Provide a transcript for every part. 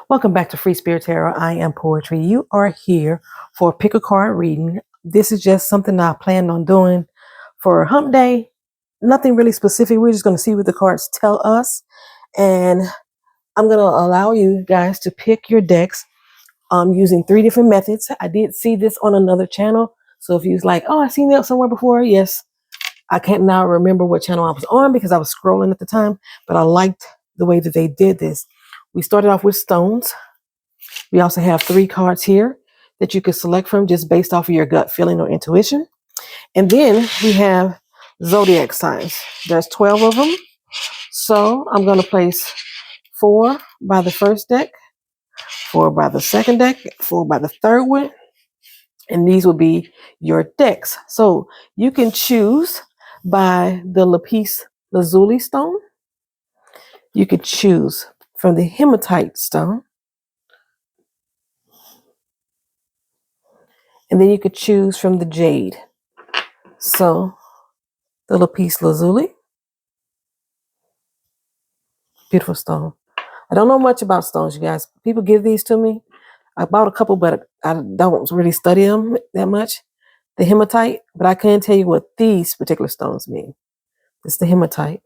Welcome back to Free Spirit Tarot. I am Poetry. You are here for a pick a card reading. This is just something I planned on doing for Hump Day. Nothing really specific. We're just going to see what the cards tell us. And I'm going to allow you guys to pick your decks using 3 different methods. I did see this on another channel. So if you was like, oh, I've seen that somewhere before. Yes, I can't now remember what channel I was on because I was scrolling at the time. But I liked the way that they did this. We started off with stones. We also have 3 cards here that you can select from just based off of your gut feeling or intuition. And then we have zodiac signs. There's 12 of them. So I'm going to place 4 by the first deck, 4 by the second deck, 4 by the third one. And these will be your decks. So you can choose by the Lapis Lazuli stone. You could choose from the Hematite stone. And then you could choose from the Jade. So the Lapis Lazuli, beautiful stone. I don't know much about stones, you guys. People give these to me. I bought a couple, but I don't really study them that much. The Hematite, but I can't tell you what these particular stones mean. It's the Hematite.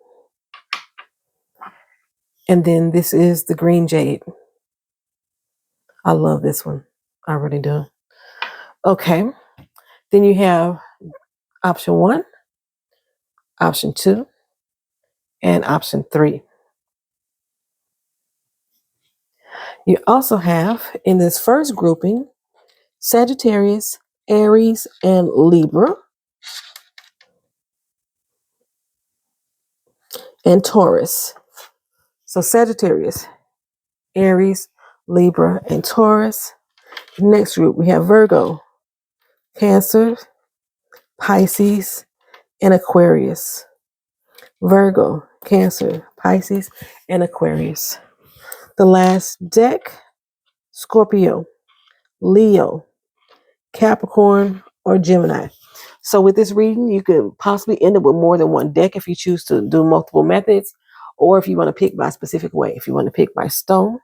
And then this is the green jade. I love this one. I really do. Okay. Then you have option 1, option 2, and option 3. You also have, in this first grouping, Sagittarius, Aries, and Libra, and Taurus. So Sagittarius, Aries, Libra, and Taurus. Next group, we have Virgo, Cancer, Pisces, and Aquarius. Virgo, Cancer, Pisces, and Aquarius. The last deck, Scorpio, Leo, Capricorn, or Gemini. So with this reading, you could possibly end up with more than one deck if you choose to do multiple methods, or if you want to pick by a specific way. If you want to pick by stone,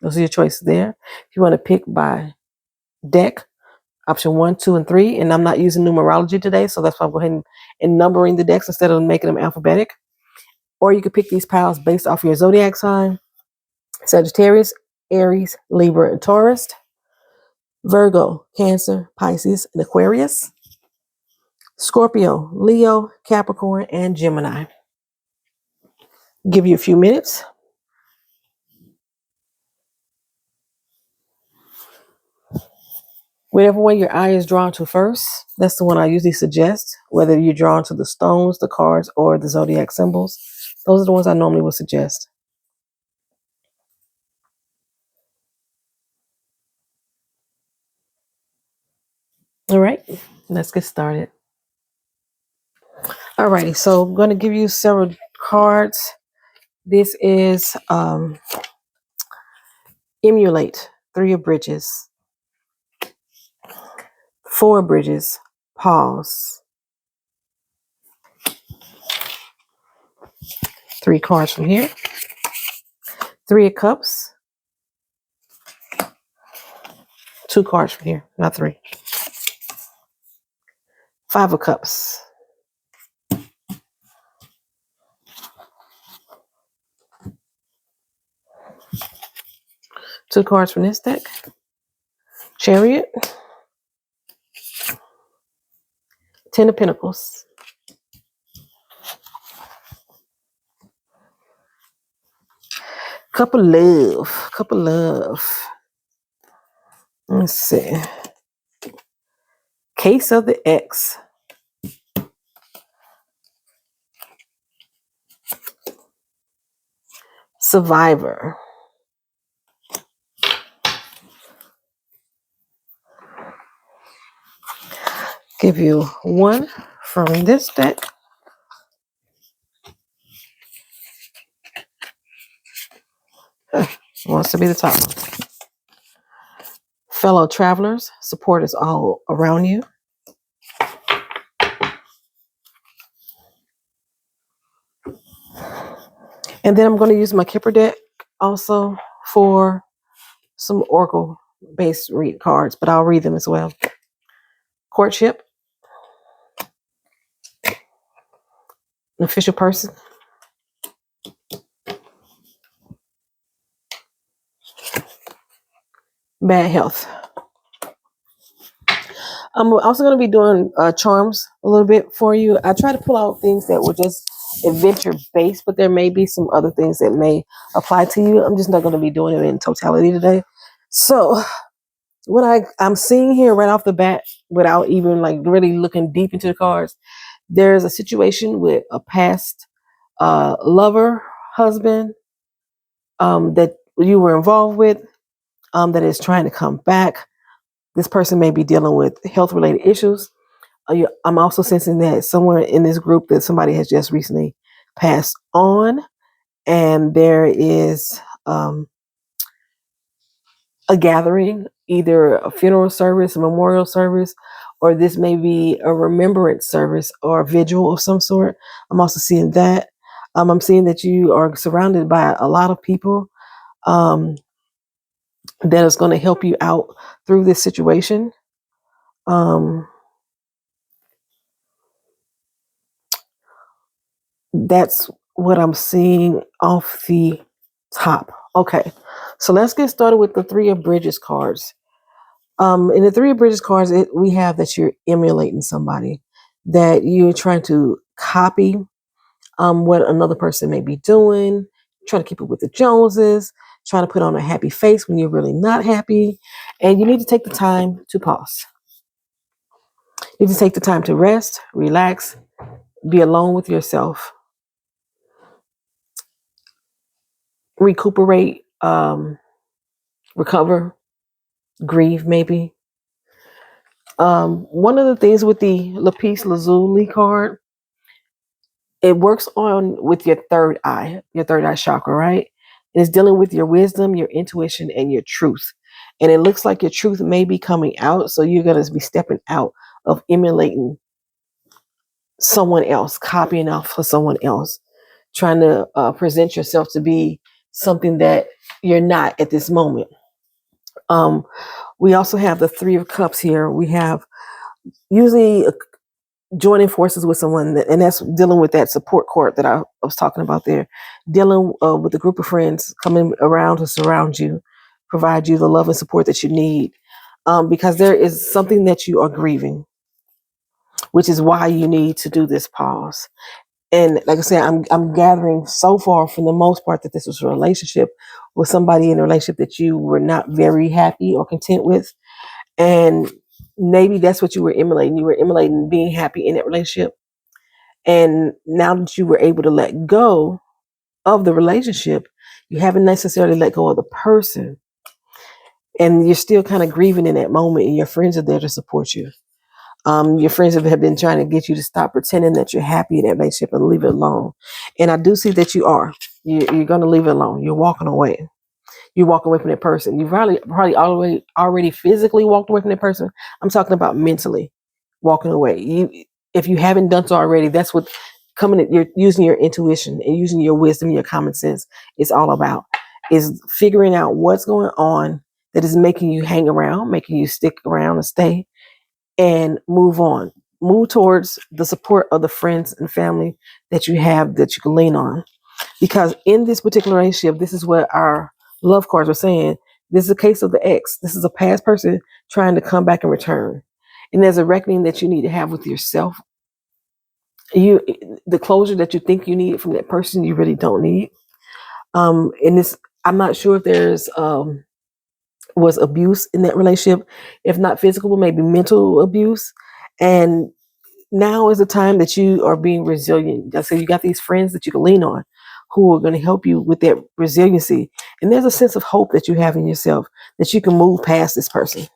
those are your choices there. If you want to pick by deck, option 1, 2, and 3. And I'm not using numerology today, so that's why I'm going ahead and numbering the decks instead of making them alphabetic. Or you could pick these piles based off your zodiac sign: Sagittarius, Aries, Libra, and Taurus. Virgo, Cancer, Pisces, and Aquarius. Scorpio, Leo, Capricorn, and Gemini. Give you a few minutes. Whatever one your eye is drawn to first, that's the one I usually suggest, whether you're drawn to the stones, the cards, or the zodiac symbols. Those are the ones I normally would suggest. All right, let's get started. All righty, so I'm going to give you several cards. This is Emulate, 3 of Bridges. 4 of Bridges, Pause. 3 cards from here. 3 of Cups. 2 cards from here, not 3. 5 of Cups. 2 cards from this deck. Chariot. 10 of Pentacles. Cup of Love. Cup of Love. Let's see. Case of the X. Survivor. Give you 1 from this deck. Wants to be the top one. Fellow travelers, support is all around you. And then I'm going to use my Kipper deck also for some oracle based read cards, but I'll read them as well. Courtship, an official person, bad health. I'm also going to be doing charms a little bit for you. I try to pull out things that were just adventure based, but there may be some other things that may apply to you. I'm just not going to be doing it in totality today. So what I'm seeing here right off the bat, without even like really looking deep into the cards, there's a situation with a past lover, husband, that you were involved with, that is trying to come back. This person may be dealing with health related issues. I'm also sensing that somewhere in this group that somebody has just recently passed on, and there is a gathering, either a funeral service, a memorial service, or this may be a remembrance service or a vigil of some sort. I'm also seeing that. I'm seeing that you are surrounded by a lot of people that is going to help you out through this situation. That's what I'm seeing off the top. Okay, so let's get started with the Three of Bridges cards. In the Three of Bridges cards, we have that you're emulating somebody, that you're trying to copy what another person may be doing, trying to keep it with the Joneses, trying to put on a happy face when you're really not happy, and you need to take the time to pause. You need to take the time to rest, relax, be alone with yourself, recuperate, recover, grieve maybe. One of the things with the Lapis Lazuli card, it works on with your third eye chakra, right? It's dealing with your wisdom, your intuition, and your truth. And it looks like your truth may be coming out, so you're going to be stepping out of emulating someone else, copying off of someone else, trying to present yourself to be something that you're not at this moment. We also have the Three of Cups here. We have usually joining forces with someone, and that's dealing with that support court that I was talking about there, dealing with a group of friends coming around to surround you, provide you the love and support that you need, because there is something that you are grieving, which is why you need to do this pause. And like I said, I'm gathering so far from the most part that this was a relationship with somebody in a relationship that you were not very happy or content with. And maybe that's what you were emulating. You were emulating being happy in that relationship. And now that you were able to let go of the relationship, you haven't necessarily let go of the person. And you're still kind of grieving in that moment, and your friends are there to support you. Your friends have been trying to get you to stop pretending that you're happy in that relationship and leave it alone. And I do see that you are. You're going to leave it alone. You're walking away. You walk away from that person. You've probably already physically walked away from that person. I'm talking about mentally walking away. If you haven't done so already, that's what you're using your intuition and using your wisdom, your common sense is all about, is figuring out what's going on that is making you hang around, making you stick around and stay, and move on. Move towards the support of the friends and family that you have that you can lean on. Because in this particular relationship, this is what our love cards are saying. This is a case of the ex. This is a past person trying to come back and return. And there's a reckoning that you need to have with yourself. The closure that you think you need from that person, you really don't need. And this, I'm not sure if there's was abuse in that relationship. If not physical, maybe mental abuse. And now is the time that you are being resilient. I said you got these friends that you can lean on who are going to help you with that resiliency. And there's a sense of hope that you have in yourself that you can move past this person.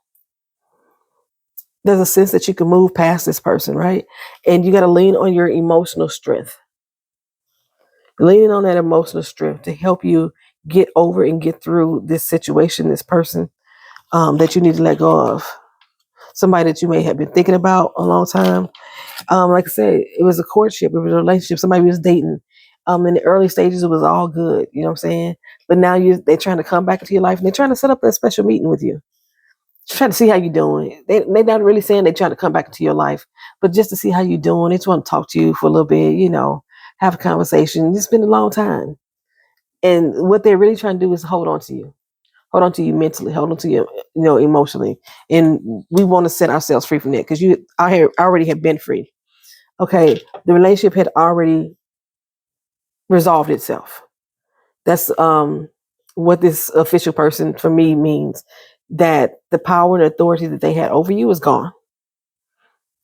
There's a sense that you can move past this person, right? And you got to lean on your emotional strength. Leaning on that emotional strength to help you get over and get through this situation, this person that you need to let go of. Somebody that you may have been thinking about a long time. Like I said, it was a courtship, it was a relationship, somebody was dating. In the early stages, it was all good. You know what I'm saying? But now they're trying to come back into your life, and they're trying to set up that special meeting with you. Just trying to see how you're doing. They're not really saying they're trying to come back into your life, but just to see how you're doing. They just want to talk to you for a little bit, have a conversation. It's been a long time. And what they're really trying to do is hold on to you. Hold on to you mentally, hold on to you, emotionally. And we want to set ourselves free from that because I already have been free. Okay, the relationship had already resolved itself. That's what this official person for me means, that the power and authority that they had over you is gone,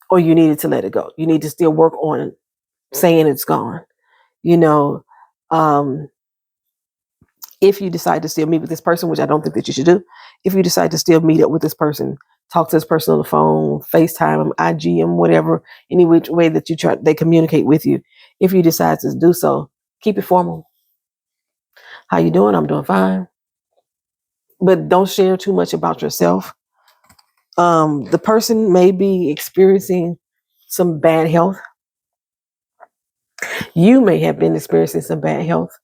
or you needed to let it go. You need to still work on saying it's gone. You know, um, if you decide to still meet with this person, which I don't think that you should do, if you decide to still meet up with this person, talk to this person on the phone, FaceTime them, IG them, whatever, any which way that they communicate with you. If you decide to do so, keep it formal. How you doing? I'm doing fine. But don't share too much about yourself. The person may be experiencing some bad health. You may have been experiencing some bad health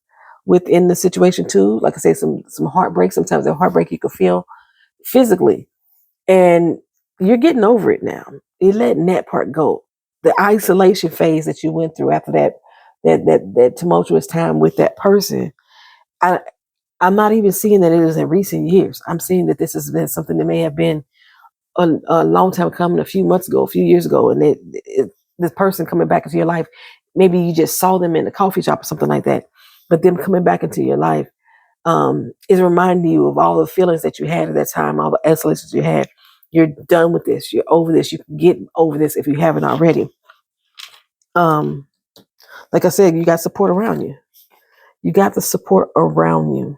within the situation too. Like I say, some heartbreak. Sometimes that heartbreak you can feel physically, and you're getting over it now. You're letting that part go. The isolation phase that you went through after that tumultuous time with that person. I'm not even seeing that it is in recent years. I'm seeing that this has been something that may have been a long time coming, a few months ago, a few years ago, and this person coming back into your life, maybe you just saw them in a coffee shop or something like that, but them coming back into your life is reminding you of all the feelings that you had at that time, all the isolations you had. You're done with this. You're over this. You can get over this if you haven't already. Like I said, you got support around you. You got the support around you.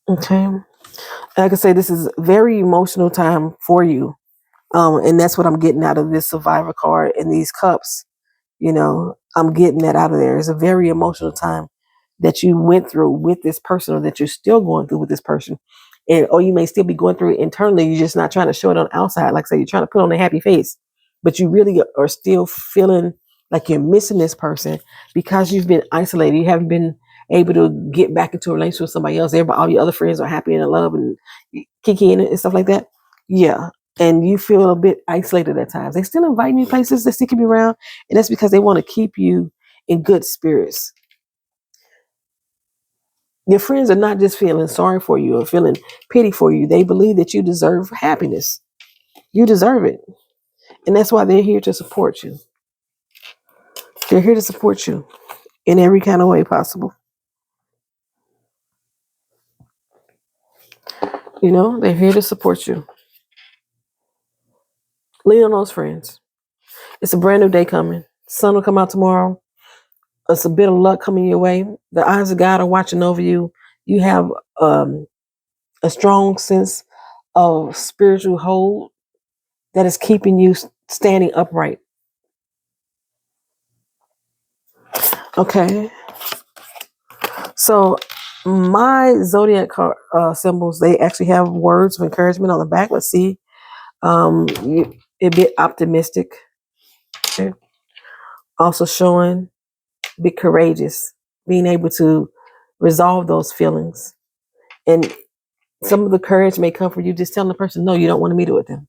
Okay. Like I say, this is a very emotional time for you. And that's what I'm getting out of this survivor card and these cups. I'm getting that out of there. It's a very emotional time that you went through with this person, or that you're still going through with this person. Or you may still be going through it internally. You're just not trying to show it on the outside. Like I say, you're trying to put on a happy face, but you really are still feeling like you're missing this person because you've been isolated. You haven't been able to get back into a relationship with somebody else. All your other friends are happy and in love and kiki and stuff like that. Yeah. And you feel a bit isolated at times. They still invite you places. They still keep you around. And that's because they want to keep you in good spirits. Your friends are not just feeling sorry for you or feeling pity for you. They believe that you deserve happiness. You deserve it. And that's why they're here to support you. They're here to support you in every kind of way possible. They're here to support you. Lean on those friends. It's a brand new day coming. Sun will come out tomorrow. It's a bit of luck coming your way. The eyes of God are watching over you. You have a strong sense of spiritual hold that is keeping you standing upright. Okay. So my zodiac symbols, they actually have words of encouragement on the back. Let's see. A bit optimistic. Okay. Also showing be courageous, being able to resolve those feelings. And some of the courage may come from you just telling the person, no, you don't want to meet it with them.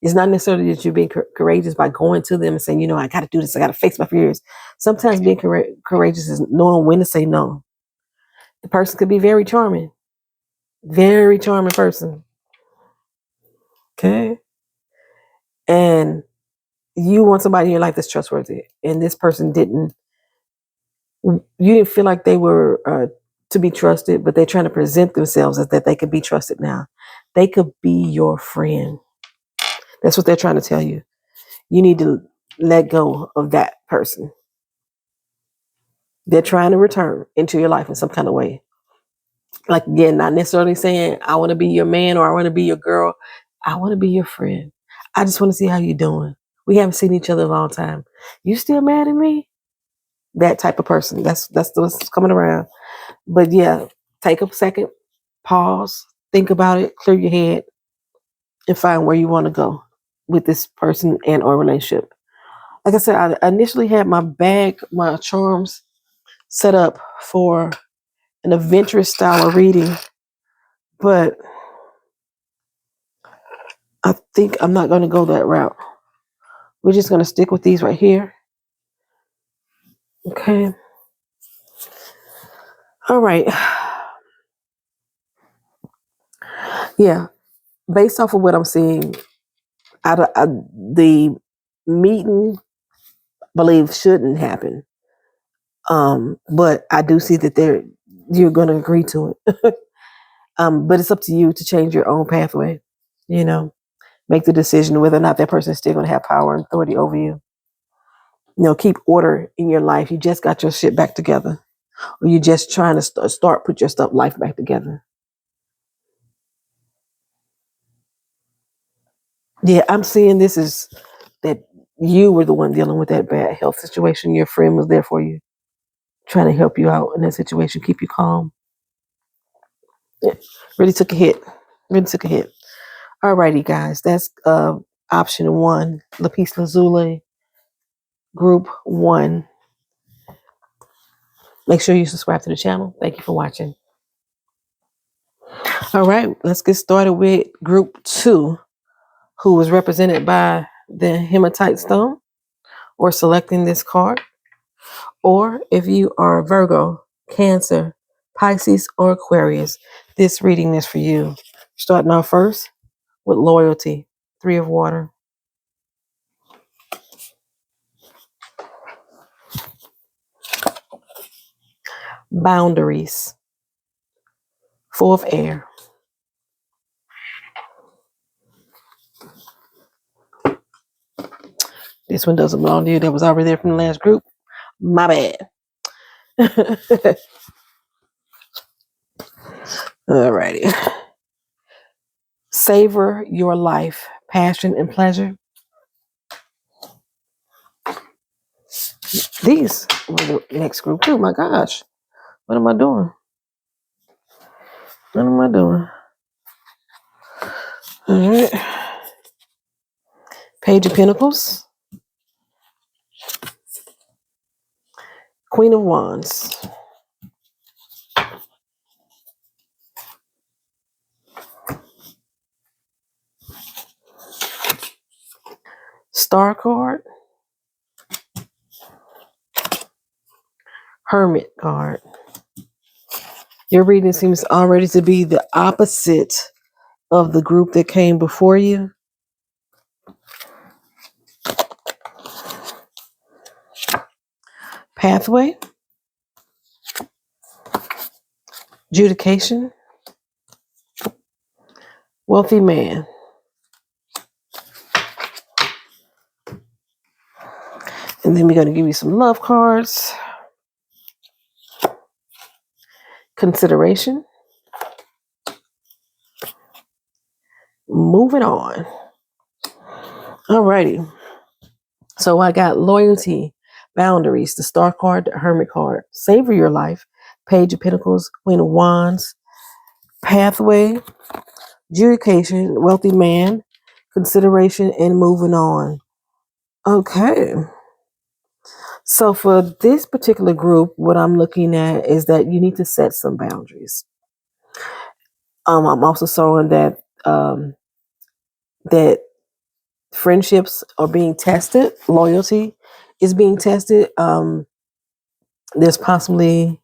It's not necessarily that you're being courageous by going to them and saying, I got to do this. I got to face my fears. Sometimes being courageous is knowing when to say no. The person could be very charming person. Okay. And you want somebody in your life that's trustworthy. And this person you didn't feel like they were to be trusted, but they're trying to present themselves as that they could be trusted now. They could be your friend. That's what they're trying to tell you. You need to let go of that person. They're trying to return into your life in some kind of way. Like, again, not necessarily saying, I want to be your man or I want to be your girl. I want to be your friend. I just want to see how you're doing. We haven't seen each other in a long time. You still mad at me? That type of person. That's what's coming around. But yeah, take a second, pause, think about it, clear your head, and find where you want to go with this person and or relationship. like I said, I initially had my charms set up for an adventurous style of reading, but I think I'm not going to go that route. We're just going to stick with these right here. Okay. All right. Yeah. Based off of what I'm seeing, the meeting, I believe, shouldn't happen. But I do see that you're going to agree to it. But it's up to you to change your own pathway. You know, make the decision whether or not that person is still going to have power and authority over you. You know, keep order in your life. You just got your shit back together, or you're just trying to put your life back together. Yeah, I'm seeing this is that you were the one dealing with that bad health situation. Your friend was there for you, trying to help you out in that situation, keep you calm. Yeah, really took a hit. Really took a hit. Alrighty, guys, that's option 1, Lapis Lazuli, group 1. Make sure you subscribe to the channel. Thank you for watching. All right, let's get started with group 2, who was represented by the Hematite stone, or selecting this card. Or if you are Virgo, Cancer, Pisces, or Aquarius, this reading is for you. Starting off first with loyalty, 3 of water. Boundaries, 4 of air. This one doesn't belong to you. That was already there from the last group. My bad. Alrighty. Savor your life, passion and pleasure. These were the next group too. My gosh. What am I doing? What am I doing? All right. Page of Pentacles. Queen of Wands. Star card. Hermit card. Your reading seems already to be the opposite of the group that came before you. Pathway. Judication. Wealthy man. And then we're going to give you some love cards. Consideration. Moving on. Alrighty. So I got loyalty, boundaries, the star card, the hermit card, savor your life, page of pentacles, queen of wands, pathway, adjudication, wealthy man, consideration, and moving on. Okay. So for this particular group, what I'm looking at is that you need to set some boundaries. I'm also showing that that friendships are being tested, loyalty is being tested. There's possibly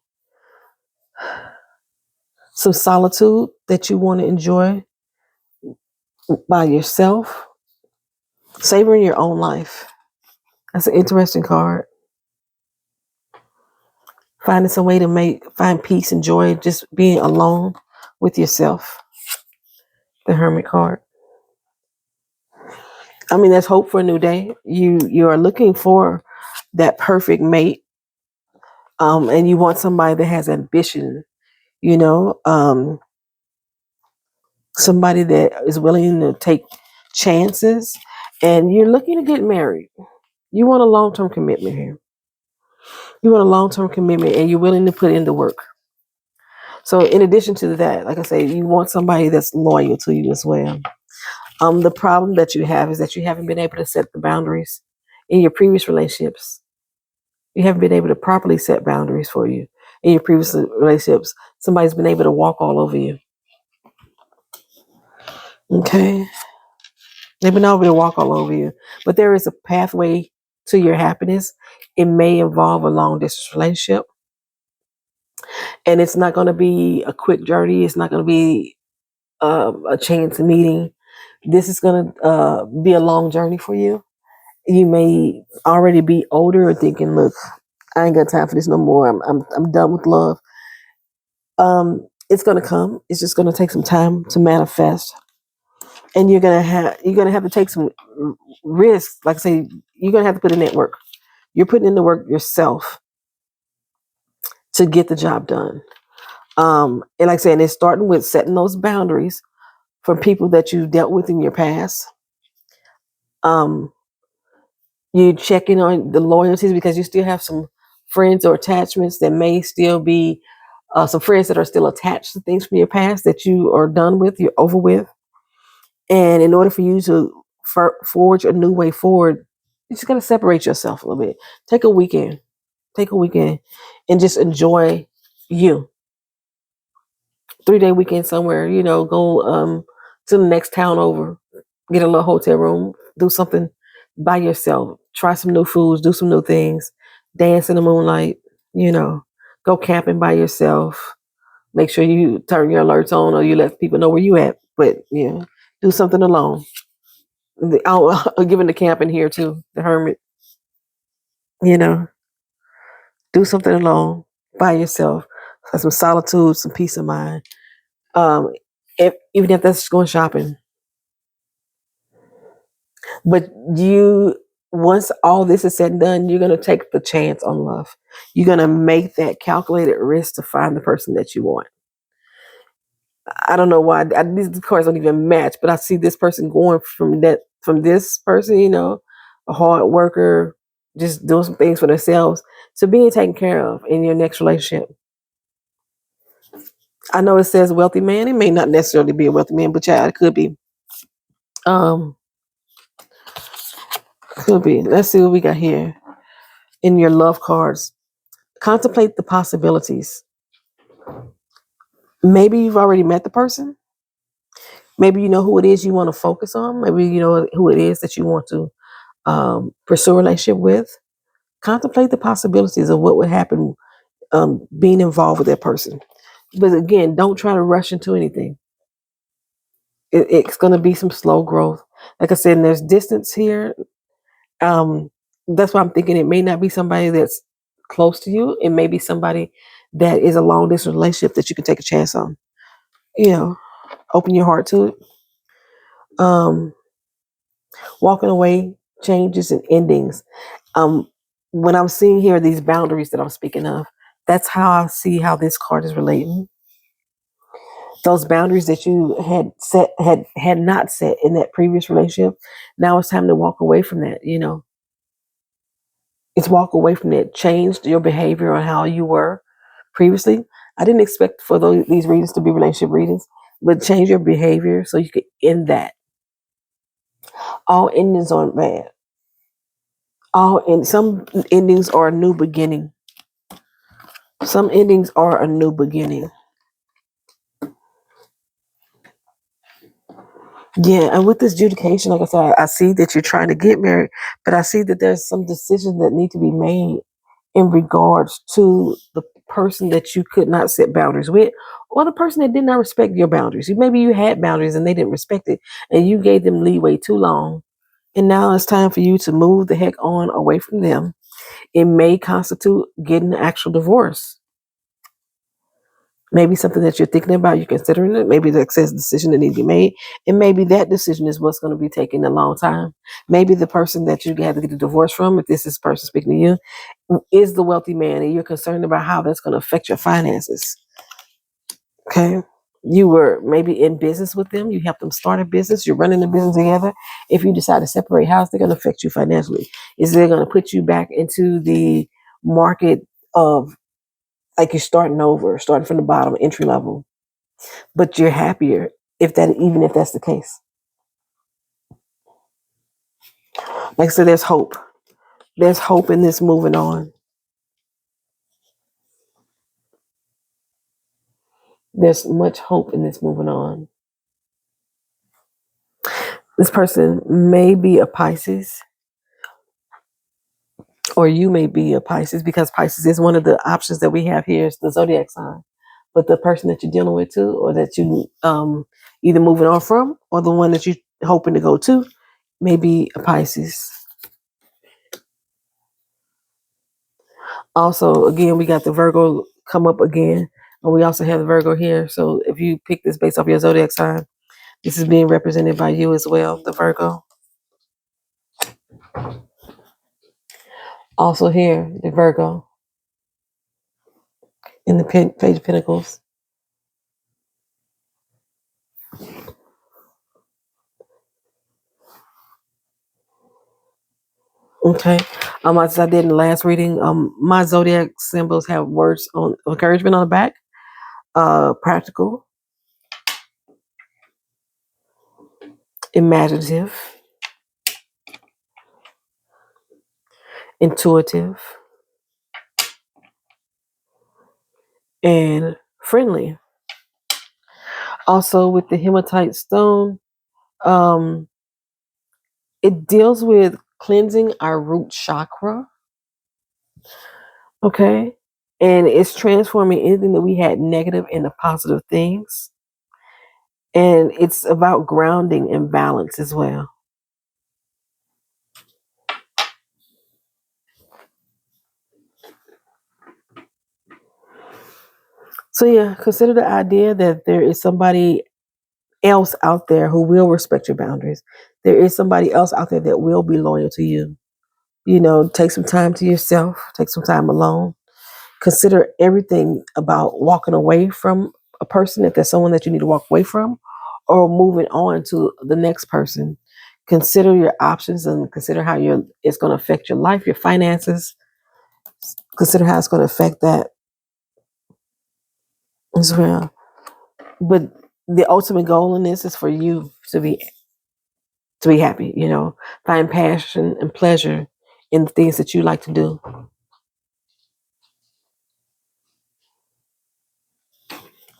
some solitude that you want to enjoy by yourself, savoring your own life. That's an interesting card. Finding some way to find peace and joy just being alone with yourself. The Hermit card. I mean, there's hope for a new day. You are looking for that perfect mate, and you want somebody that has ambition. You know, somebody that is willing to take chances, and you're looking to get married. You want a long-term commitment here. You want a long-term commitment, and you're willing to put in the work. So in addition to that, like I say, you want somebody that's loyal to you as well. The problem that you have is that you haven't been able to set the boundaries in your previous relationships. You haven't been able to properly set boundaries for you. In your previous relationships, somebody's been able to walk all over you. Okay? They've been able to walk all over you. But there is a pathway to your happiness. It may involve a long distance relationship. And it's not going to be a quick journey. It's not going to be a chance meeting. This is going to be a long journey for you. You may already be older and thinking, look, I ain't got time for this no more. I'm done with love. It's going to come. It's just going to take some time to manifest. And you're going to have to take some risks. Like I say, you're going to have to put in that work. You're putting in the work yourself to get the job done. And like I said, it's starting with setting those boundaries from people that you dealt with in your past. You checking on the loyalties because you still have some friends or attachments that may still be some friends that are still attached to things from your past that you are done with, you're over with. And in order for you to forge a new way forward, you just got to separate yourself a little bit. Take a weekend and just enjoy you. 3-day weekend somewhere, go to the next town over, get a little hotel room, do something by yourself, try some new foods, do some new things, dance in the moonlight, go camping by yourself. Make sure you turn your alerts on or you let people know where you at, but do something alone. I'll give in the camping here too, the hermit, do something alone by yourself, have some solitude, some peace of mind. Even if that's just going shopping. But once all this is said and done, you're going to take the chance on love. You're going to make that calculated risk to find the person that you want. I don't know why these cards don't even match, but I see this person going from this person, a hard worker, just doing some things for themselves, to being taken care of in your next relationship. I know it says wealthy man. It may not necessarily be a wealthy man, but yeah, it could be. Could be. Let's see what we got here in your love cards. Contemplate the possibilities. Maybe you've already met the person. Maybe you know who it is you want to focus on. Maybe you know who it is that you want to pursue a relationship with. Contemplate the possibilities of what would happen being involved with that person. But again, don't try to rush into anything. It's going to be some slow growth. Like I said, there's distance here. That's why I'm thinking it may not be somebody that's close to you. It may be somebody that is a long distance relationship that you can take a chance on. Open your heart to it. Walking away, changes and endings. When I'm seeing here these boundaries that I'm speaking of, that's how I see how this card is relating. Those boundaries that you had not set in that previous relationship, now it's time to walk away from that. It's walk away from that. Changed your behavior on how you were previously. I didn't expect for these readings to be relationship readings, but change your behavior so you could end that. All endings aren't bad. Some endings are a new beginning. Some endings are a new beginning. Yeah, and with this adjudication, like I said, I see that you're trying to get married, but I see that there's some decisions that need to be made in regards to the person that you could not set boundaries with, or the person that did not respect your boundaries. Maybe you had boundaries and they didn't respect it, and you gave them leeway too long. And now it's time for you to move the heck on away from them. It may constitute getting an actual divorce. Maybe something that you're thinking about, you're considering it. Maybe the excess decision that needs to be made. And maybe that decision is what's going to be taking a long time. Maybe the person that you have to get a divorce from, if this is the person speaking to you, is the wealthy man, and you're concerned about how that's going to affect your finances. Okay. You were maybe in business with them. You helped them start a business. You're running the business together. If you decide to separate, how's it going to affect you financially? Is it going to put you back into the market of like you're starting over, starting from the bottom, entry level, but you're happier even if that's the case? Like I said, there's hope. There's hope in this moving on. There's much hope in this moving on. This person may be a Pisces, or you may be a Pisces, because Pisces is one of the options that we have here is the zodiac sign. But the person that you're dealing with too, or that you either moving on from, or the one that you're hoping to go to, may be a Pisces. Also, again, we got the Virgo come up again, and we also have the Virgo here. So if you pick this based off your zodiac sign, this is being represented by you as well, the Virgo. Also here, the Virgo in the Page of Pentacles. Okay. As I did in the last reading, my zodiac symbols have words on encouragement on the back, practical, imaginative, intuitive, and friendly. Also, with the hematite stone, it deals with cleansing our root chakra. Okay. And it's transforming anything that we had negative into positive things. And it's about grounding and balance as well. So yeah, consider the idea that there is somebody else out there who will respect your boundaries. There is somebody else out there that will be loyal to you. You know, take some time to yourself, take some time alone. Consider everything about walking away from a person if there's someone that you need to walk away from, or moving on to the next person. Consider your options and consider how it's going to affect your life, your finances. Consider how it's going to affect that as well. But the ultimate goal in this is for you to be happy, you know, find passion and pleasure in the things that you like to do.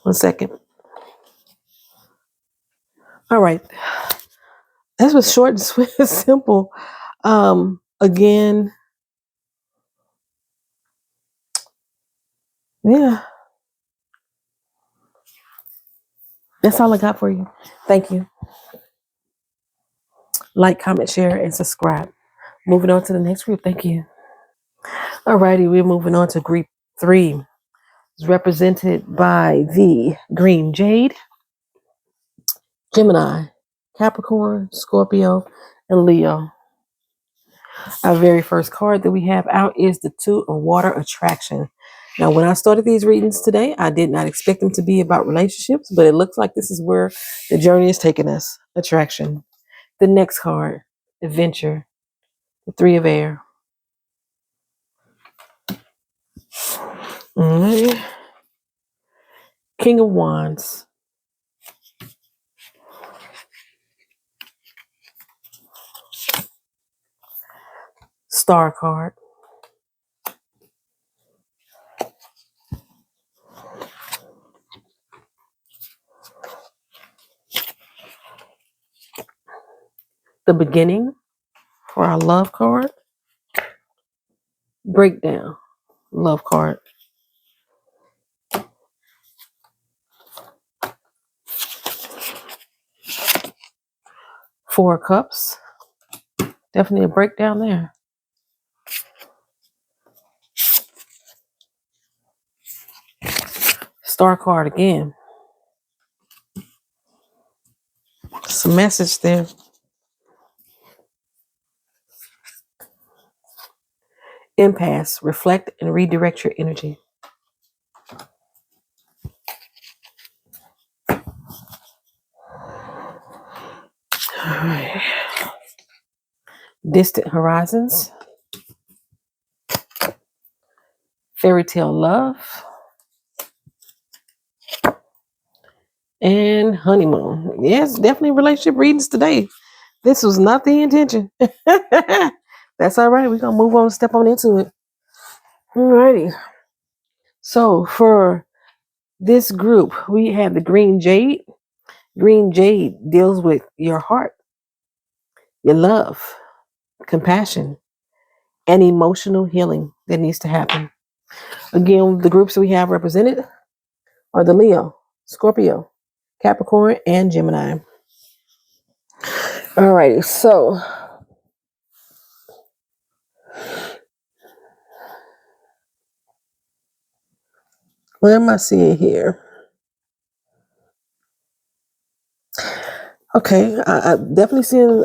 One second. All right. That was short and sweet and simple. Again, yeah. That's all I got for you. Thank you. Like, comment, share, and subscribe. Moving on to the next group. Thank you. Alrighty, we're moving on to group 3. It's represented by the green Jade, Gemini, Capricorn, Scorpio, and Leo. Our very first card that we have out is the Two of Water Attraction. Now, when I started these readings today, I did not expect them to be about relationships, but it looks like this is where the journey is taking us. Attraction. The next card, Adventure, the Three of Air. Alright. King of Wands. Star card. The Beginning for our love card. Breakdown, love card. Four of Cups. Definitely a breakdown there. Star card again. Some message there. Impasse. Reflect and redirect your energy. All right. Distant Horizons. Fairy Tale Love. And Honeymoon. Yes, definitely relationship readings today. This was not the intention. That's all right. We're going to move on, step on into it. Alrighty. So for this group, we have the green jade. Green jade deals with your heart, your love, compassion, and emotional healing that needs to happen. Again, the groups that we have represented are the Leo, Scorpio, Capricorn, and Gemini. Alrighty, so what am I seeing here? Okay, I definitely seeing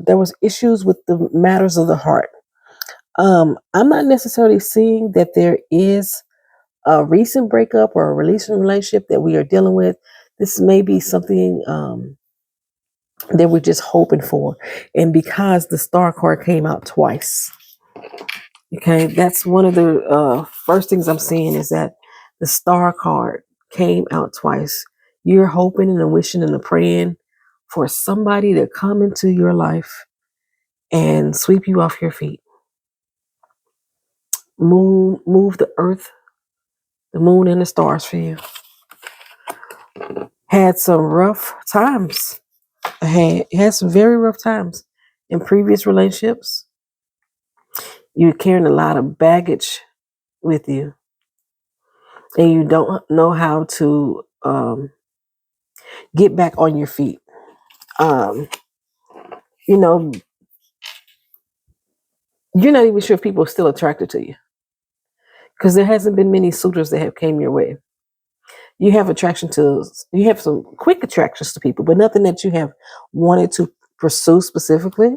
there was issues with the matters of the heart. I'm not necessarily seeing that there is a recent breakup or a recent relationship that we are dealing with. This may be something that we're just hoping for, and because the star card came out twice, okay, that's one of the first things I'm seeing is that the star card came out twice. You're hoping and wishing and praying for somebody to come into your life and sweep you off your feet. Move the earth, the moon, and the stars for you. Had some rough times. Had some very rough times in previous relationships. You're carrying a lot of baggage with you, and you don't know how to get back on your feet. Um, you know, you're not even sure if people are still attracted to you because there hasn't been many suitors that have came your way. You have you have some quick attractions to people, but nothing that you have wanted to pursue specifically.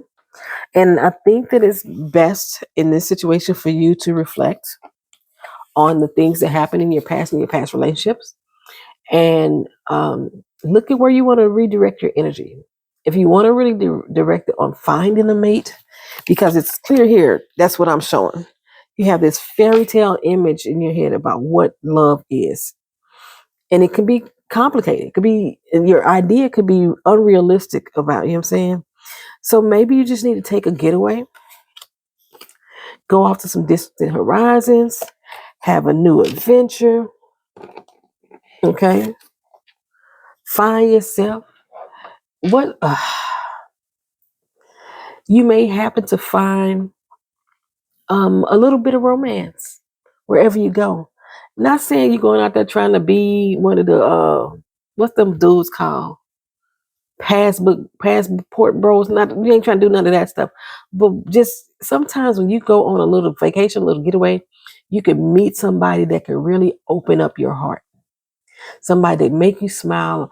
And I think that it's best in this situation for you to reflect on the things that happened in your past relationships, and look at where you want to redirect your energy. If you want to really direct it on finding a mate, because it's clear here, that's what I'm showing. You have this fairy tale image in your head about what love is, and it can be complicated. It could be your idea could be unrealistic about, you know what I'm saying? So maybe you just need to take a getaway, go off to some distant horizons, have a new adventure, okay? Find yourself. What you may happen to find a little bit of romance wherever you go. Not saying you're going out there trying to be one of the what's them dudes called? Passport bros. Not you ain't trying to do none of that stuff. But just sometimes when you go on a little vacation, a little getaway, you can meet somebody that can really open up your heart. Somebody that make you smile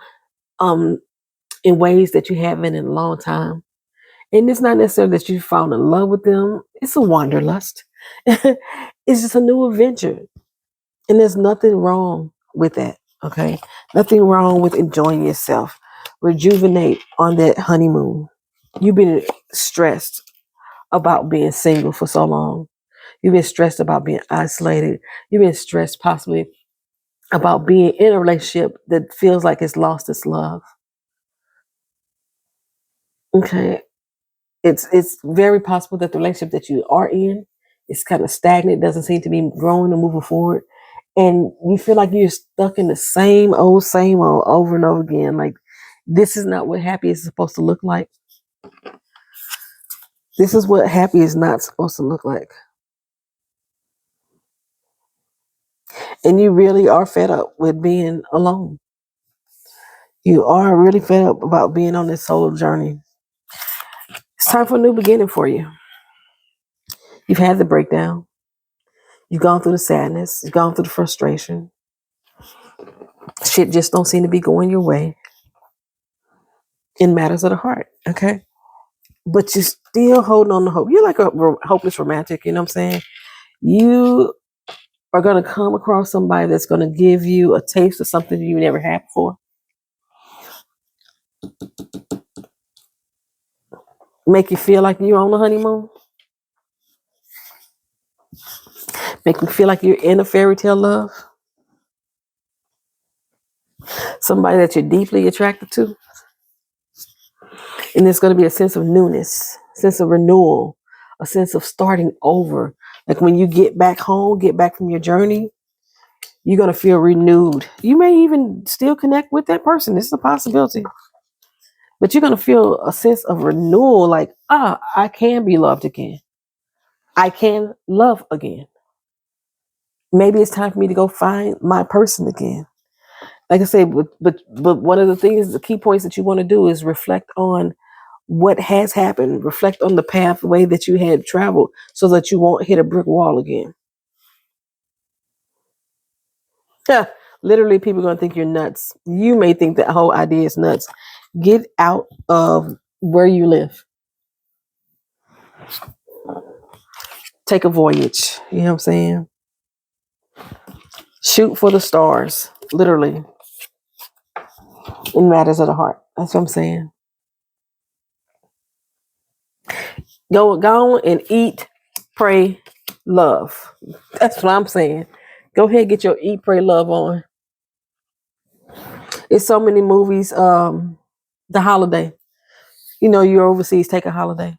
um in ways that you haven't in a long time. And it's not necessarily that you fall in love with them. It's a wanderlust. It's just a new adventure. And there's nothing wrong with that. Okay. Nothing wrong with enjoying yourself. Rejuvenate on that honeymoon. You've been stressed about being single for so long. You've been stressed about being isolated. You've been stressed possibly about being in a relationship that feels like it's lost its love. Okay. It's very possible that the relationship that you are in is kind of stagnant, doesn't seem to be growing or moving forward. And you feel like you're stuck in the same old over and over again. Like this is not what happy is supposed to look like. This is what happy is not supposed to look like. And you really are fed up with being alone. You are really fed up about being on this solo journey. It's time for a new beginning for you. You've had the breakdown. You've gone through the sadness. You've gone through the frustration. Shit just don't seem to be going your way in matters of the heart. Okay. But you're still holding on to hope. You're like a hopeless romantic. You know what I'm saying? You are going to come across somebody that's going to give you a taste of something you never had before. Make you feel like you're on the honeymoon. Make you feel like you're in a fairy tale love. Somebody that you're deeply attracted to. And there's going to be a sense of newness, sense of renewal, a sense of starting over. Like when you get back home, get back from your journey, you're going to feel renewed. You may even still connect with that person. This is a possibility. But you're going to feel a sense of renewal, like, I can be loved again. I can love again. Maybe it's time for me to go find my person again. Like I said, but one of the things, the key points that you want to do is reflect on what has happened. Reflect on the pathway that you had traveled so that you won't hit a brick wall again. Literally, people are going to think you're nuts. You may think that whole idea is nuts. Get out of where you live. Take a voyage. You know what I'm saying? Shoot for the stars. Literally. In matters of the heart. That's what I'm saying. Go on and eat, pray, love. That's what I'm saying. Go ahead, get your eat, pray, love on. It's so many movies. The Holiday. You know, you're overseas, take a holiday.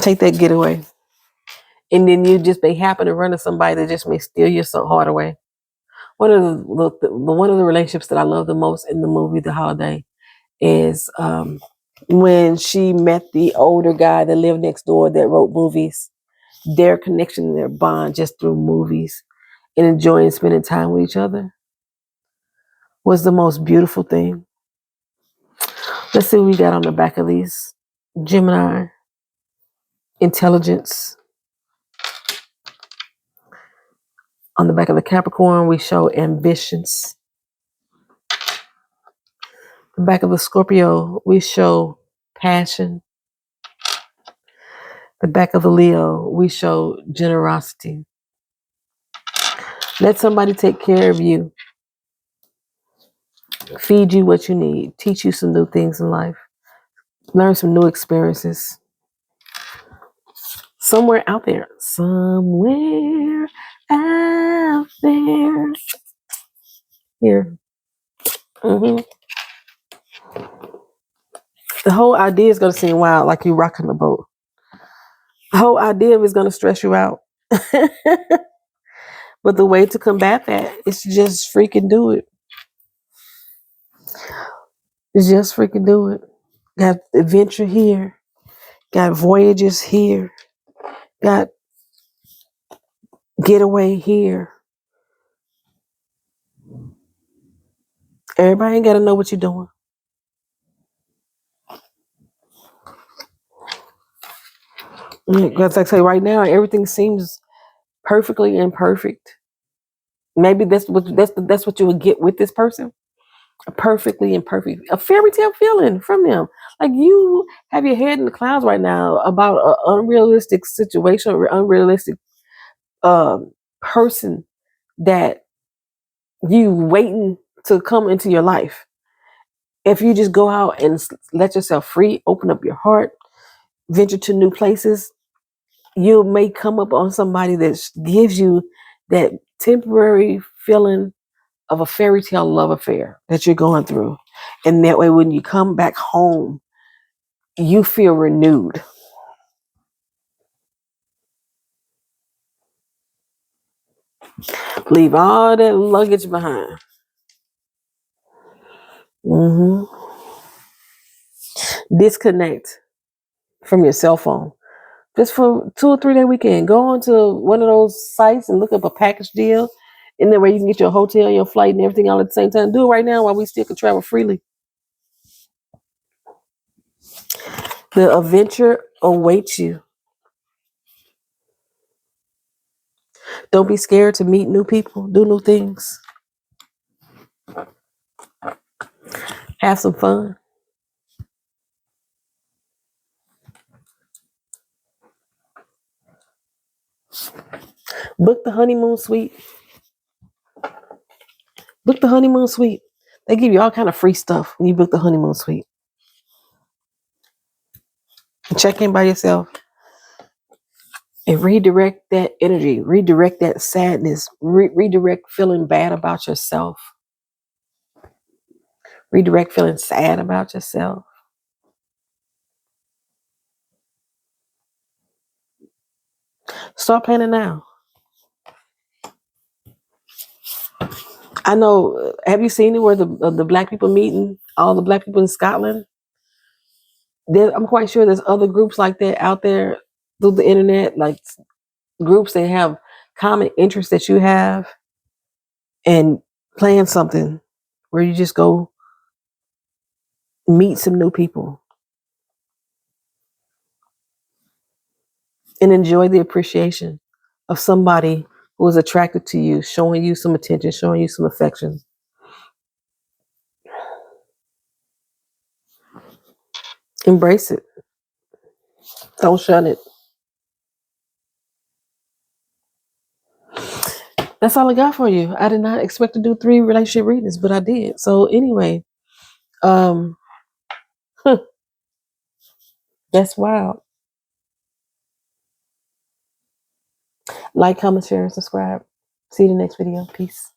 Take that getaway. And then you just may happen to run into somebody that just may steal your heart away. One of the relationships that I love the most in the movie The Holiday is when she met the older guy that lived next door that wrote movies. Their connection, their bond just through movies and enjoying spending time with each other was the most beautiful thing. Let's see what we got on the back of these. Gemini, intelligence. On the back of the Capricorn, we show ambitions. The back of the Scorpio, we show passion. The back of the Leo, we show generosity. Let somebody take care of you. Feed you what you need. Teach you some new things in life. Learn some new experiences. Somewhere out there. Somewhere out there. Here. Mm-hmm. The whole idea is going to seem wild, like you're rocking the boat. The whole idea is going to stress you out. But the way to combat that is to just freaking do it. Just freaking do it. Got adventure here. Got voyages here. Got getaway here. Everybody ain't got to know what you're doing. Because like I say, right now, everything seems perfectly imperfect. Maybe that's what you would get with this person. A perfectly imperfect, a fairy tale feeling from them. Like you have your head in the clouds right now about an unrealistic situation or unrealistic person that you waiting to come into your life. If you just go out and let yourself free, open up your heart, venture to new places, you may come up on somebody that gives you that temporary feeling of a fairy tale love affair that you're going through. And that way, when you come back home, you feel renewed. Leave all that luggage behind. Mm-hmm. Disconnect from your cell phone. Just for 2 or 3 day weekend. Go on to one of those sites and look up a package deal. And then where you can get your hotel, your flight, and everything all at the same time. Do it right now while we still can travel freely. The adventure awaits you. Don't be scared to meet new people, do new things. Have some fun. Book the honeymoon suite. Book the honeymoon suite. They give you all kind of free stuff when you book the honeymoon suite. Check in by yourself and redirect that energy. Redirect that sadness. Redirect feeling bad about yourself. Redirect feeling sad about yourself. Start planning now. I know. Have you seen it where the black people meeting? All the black people in Scotland. I'm quite sure there's other groups like that out there through the internet, like groups that have common interests that you have, and plan something where you just go meet some new people and enjoy the appreciation of somebody who is attracted to you, showing you some attention, showing you some affection. Embrace it. Don't shun it. That's all I got for you. I did not expect to do 3 relationship readings, but I did. So anyway, um, that's wild. Like, comment, share, and subscribe. See you in the next video. Peace.